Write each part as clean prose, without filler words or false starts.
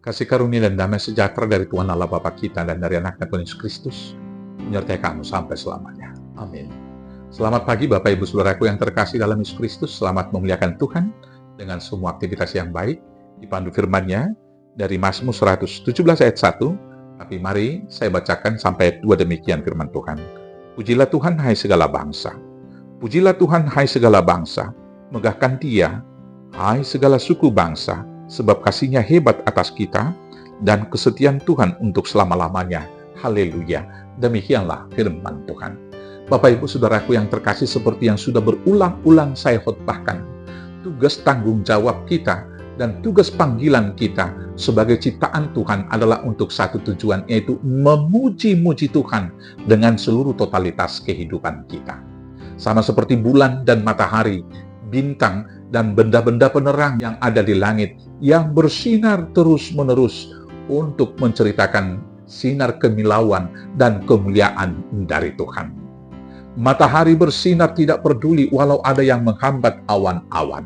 Kasih karunia dan damai sejahtera dari Tuhan Allah Bapa kita dan dari anaknya Tuhan Yesus Kristus menyertai kamu sampai selamanya. Amin. Selamat pagi Bapak Ibu Saudaraku yang terkasih dalam Yesus Kristus. Selamat memuliakan Tuhan dengan semua aktivitas yang baik. Dipandu firman-Nya dari Mazmur 117 ayat 1. Tapi mari saya bacakan sampai ayat 2 demikian firman Tuhan. Pujilah Tuhan hai segala bangsa. Pujilah Tuhan hai segala bangsa. Megahkan Dia hai segala suku bangsa. Sebab kasih-Nya hebat atas kita, dan kesetiaan Tuhan untuk selama-lamanya. Haleluya. Demikianlah firman Tuhan. Bapak Ibu Saudaraku yang terkasih, seperti yang sudah berulang-ulang saya khotbahkan, tugas tanggung jawab kita dan tugas panggilan kita sebagai ciptaan Tuhan adalah untuk satu tujuan, yaitu memuji-muji Tuhan dengan seluruh totalitas kehidupan kita. Sama seperti bulan dan matahari, bintang dan benda-benda penerang yang ada di langit yang bersinar terus-menerus untuk menceritakan sinar kemilauan dan kemuliaan dari Tuhan. Matahari bersinar tidak peduli walau ada yang menghambat awan-awan.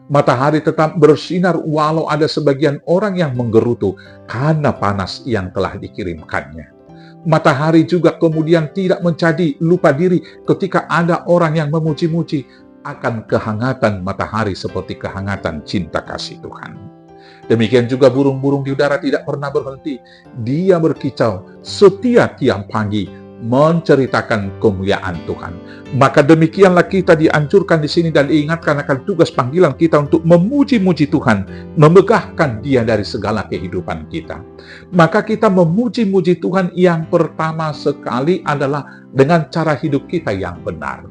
Matahari tetap bersinar walau ada sebagian orang yang menggerutu karena panas yang telah dikirimkannya. Matahari juga kemudian tidak menjadi lupa diri ketika ada orang yang memuji-muji akan kehangatan matahari seperti kehangatan cinta kasih Tuhan. Demikian juga burung-burung di udara tidak pernah berhenti. Dia berkicau setiap tiang pagi menceritakan kemuliaan Tuhan. Maka demikianlah kita dianjurkan di sini dan diingatkan akan tugas panggilan kita untuk memuji-muji Tuhan, memegahkan Dia dari segala kehidupan kita. Maka kita memuji-muji Tuhan yang pertama sekali adalah dengan cara hidup kita yang benar.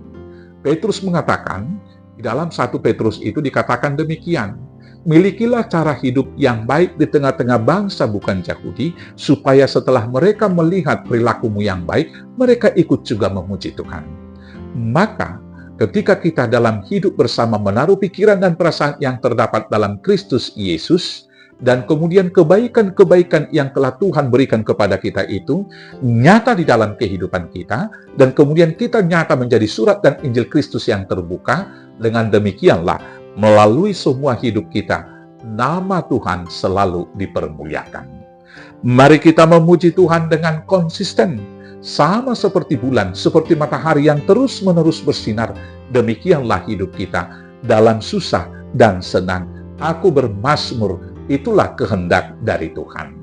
Petrus mengatakan, di dalam 1 Petrus itu dikatakan demikian, milikilah cara hidup yang baik di tengah-tengah bangsa bukan Yahudi, supaya setelah mereka melihat perilakumu yang baik, mereka ikut juga memuji Tuhan. Maka, ketika kita dalam hidup bersama menaruh pikiran dan perasaan yang terdapat dalam Kristus Yesus, dan kemudian kebaikan-kebaikan yang telah Tuhan berikan kepada kita itu nyata di dalam kehidupan kita, dan kemudian kita nyata menjadi surat dan Injil Kristus yang terbuka. Dengan demikianlah, melalui semua hidup kita, nama Tuhan selalu dipermuliakan. Mari kita memuji Tuhan dengan konsisten, sama seperti bulan, seperti matahari yang terus-menerus bersinar. Demikianlah hidup kita dalam susah dan senang. Aku bermazmur, itulah kehendak dari Tuhan.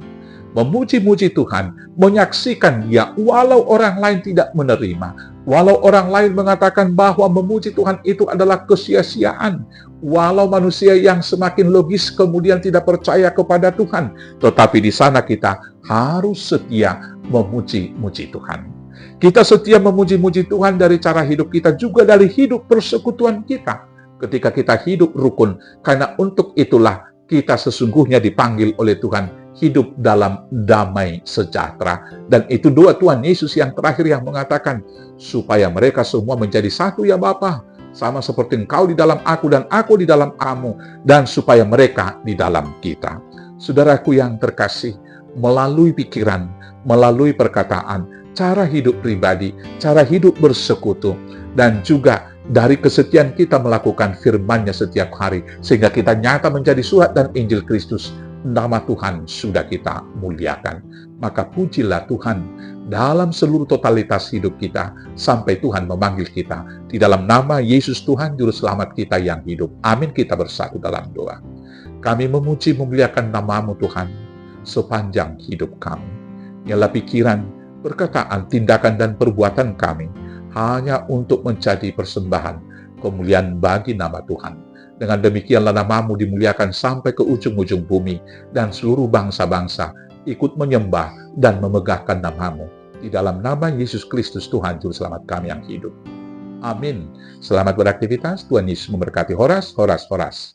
Memuji-muji Tuhan, menyaksikan Dia walau orang lain tidak menerima, walau orang lain mengatakan bahwa memuji Tuhan itu adalah kesia-siaan, walau manusia yang semakin logis kemudian tidak percaya kepada Tuhan, tetapi di sana kita harus setia memuji-muji Tuhan. Kita setia memuji-muji Tuhan dari cara hidup kita, juga dari hidup persekutuan kita. Ketika kita hidup rukun, karena untuk itulah kita sesungguhnya dipanggil oleh Tuhan hidup dalam damai sejahtera. Dan itu doa Tuhan Yesus yang terakhir yang mengatakan, supaya mereka semua menjadi satu ya Bapa, sama seperti Engkau di dalam aku dan aku di dalam kamu, dan supaya mereka di dalam kita. Saudaraku yang terkasih, melalui pikiran, melalui perkataan, cara hidup pribadi, cara hidup bersekutu, dan juga dari kesetiaan kita melakukan firman-Nya setiap hari, sehingga kita nyata menjadi surat dan Injil Kristus, nama Tuhan sudah kita muliakan. Maka pujilah Tuhan dalam seluruh totalitas hidup kita, sampai Tuhan memanggil kita. Di dalam nama Yesus Tuhan, Juru Selamat kita yang hidup. Amin. Kita bersatu dalam doa. Kami memuji memuliakan nama-Mu Tuhan, sepanjang hidup kami. Ialah pikiran, perkataan, tindakan, dan perbuatan kami hanya untuk menjadi persembahan kemuliaan bagi nama Tuhan. Dengan demikianlah nama-Mu dimuliakan sampai ke ujung-ujung bumi, dan seluruh bangsa-bangsa ikut menyembah dan memegahkan nama-Mu. Di dalam nama Yesus Kristus Tuhan Juru Selamat kami yang hidup. Amin. Selamat beraktivitas. Tuhan Yesus memberkati. Horas, horas, horas.